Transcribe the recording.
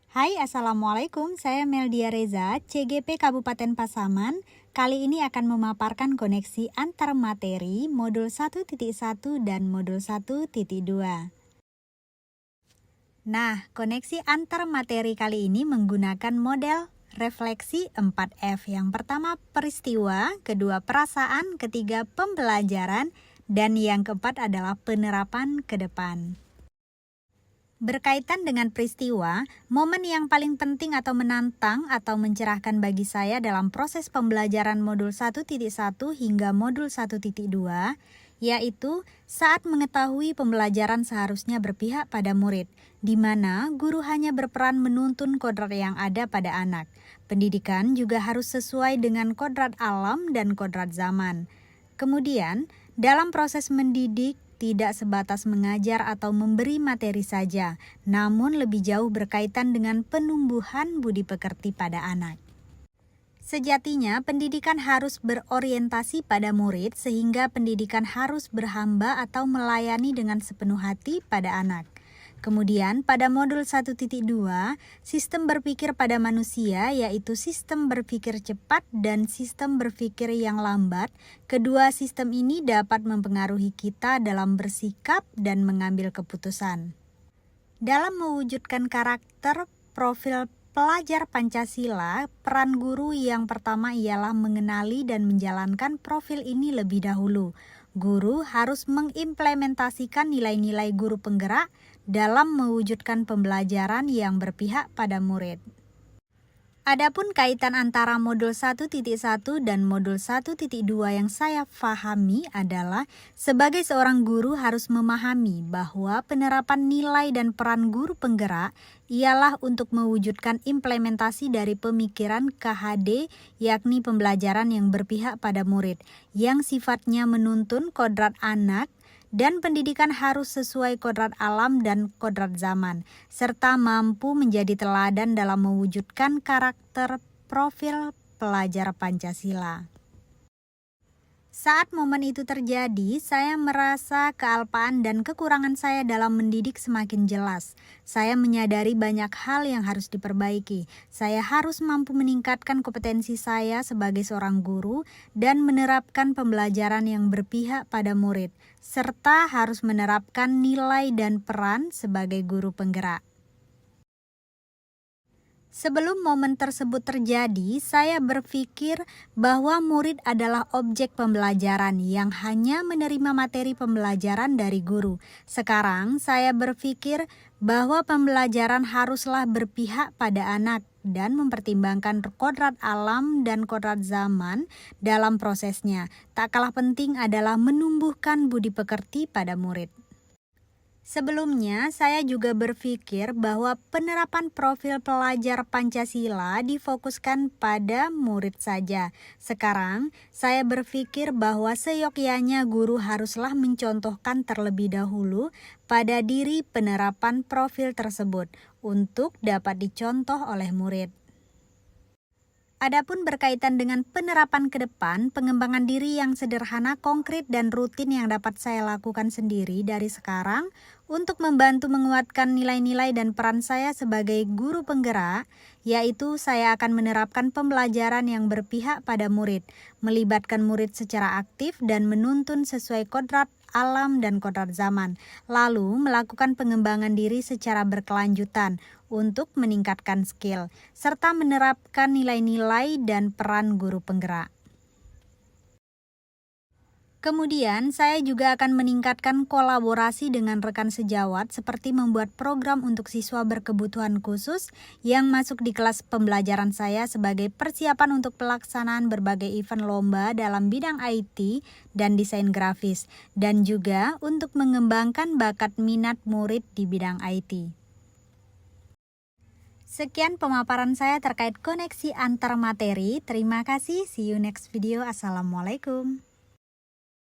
Hai, Assalamualaikum. Saya Meldia Reza, CGP Kabupaten Pasaman. Kali ini akan memaparkan koneksi antar materi modul 1.1 dan modul 1.2. Nah, koneksi antar materi kali ini menggunakan model refleksi 4F. Yang pertama peristiwa, kedua perasaan, ketiga pembelajaran, dan yang keempat adalah penerapan ke depan. Berkaitan dengan peristiwa, momen yang paling penting atau menantang atau mencerahkan bagi saya dalam proses pembelajaran modul 1.1 hingga modul 1.2, yaitu saat mengetahui pembelajaran seharusnya berpihak pada murid, di mana guru hanya berperan menuntun kodrat yang ada pada anak. Pendidikan juga harus sesuai dengan kodrat alam dan kodrat zaman. Kemudian, dalam proses mendidik, tidak sebatas mengajar atau memberi materi saja, namun lebih jauh berkaitan dengan penumbuhan budi pekerti pada anak. Sejatinya, pendidikan harus berorientasi pada murid sehingga pendidikan harus berhamba atau melayani dengan sepenuh hati pada anak. Kemudian pada modul 1.2, sistem berpikir pada manusia yaitu sistem berpikir cepat dan sistem berpikir yang lambat. Kedua sistem ini dapat mempengaruhi kita dalam bersikap dan mengambil keputusan. Dalam mewujudkan karakter profil pelajar Pancasila, peran guru yang pertama ialah mengenali dan menjalankan profil ini lebih dahulu. Guru harus mengimplementasikan nilai-nilai guru penggerak dalam mewujudkan pembelajaran yang berpihak pada murid. Adapun kaitan antara modul 1.1 dan modul 1.2 yang saya pahami adalah sebagai seorang guru harus memahami bahwa penerapan nilai dan peran guru penggerak ialah untuk mewujudkan implementasi dari pemikiran KHD, yakni pembelajaran yang berpihak pada murid, yang sifatnya menuntun kodrat anak, dan pendidikan harus sesuai kodrat alam dan kodrat zaman, serta mampu menjadi teladan dalam mewujudkan karakter profil pelajar Pancasila. Saat momen itu terjadi, saya merasa kealpaan dan kekurangan saya dalam mendidik semakin jelas. Saya menyadari banyak hal yang harus diperbaiki. Saya harus mampu meningkatkan kompetensi saya sebagai seorang guru dan menerapkan pembelajaran yang berpihak pada murid, serta harus menerapkan nilai dan peran sebagai guru penggerak. Sebelum momen tersebut terjadi, saya berpikir bahwa murid adalah objek pembelajaran yang hanya menerima materi pembelajaran dari guru. Sekarang, saya berpikir bahwa pembelajaran haruslah berpihak pada anak dan mempertimbangkan kodrat alam dan kodrat zaman dalam prosesnya. Tak kalah penting adalah menumbuhkan budi pekerti pada murid. Sebelumnya, saya juga berpikir bahwa penerapan profil pelajar Pancasila difokuskan pada murid saja. Sekarang, saya berpikir bahwa seyogyanya guru haruslah mencontohkan terlebih dahulu pada diri penerapan profil tersebut untuk dapat dicontoh oleh murid. Adapun berkaitan dengan penerapan ke depan, pengembangan diri yang sederhana, konkret, dan rutin yang dapat saya lakukan sendiri dari sekarang untuk membantu menguatkan nilai-nilai dan peran saya sebagai guru penggerak, yaitu saya akan menerapkan pembelajaran yang berpihak pada murid, melibatkan murid secara aktif dan menuntun sesuai kodrat alam dan kodrat zaman, lalu melakukan pengembangan diri secara berkelanjutan untuk meningkatkan skill, serta menerapkan nilai-nilai dan peran guru penggerak. Kemudian, saya juga akan meningkatkan kolaborasi dengan rekan sejawat seperti membuat program untuk siswa berkebutuhan khusus yang masuk di kelas pembelajaran saya sebagai persiapan untuk pelaksanaan berbagai event lomba dalam bidang IT dan desain grafis, dan juga untuk mengembangkan bakat minat murid di bidang IT. Sekian pemaparan saya terkait koneksi antar materi. Terima kasih. See you next video. Assalamualaikum.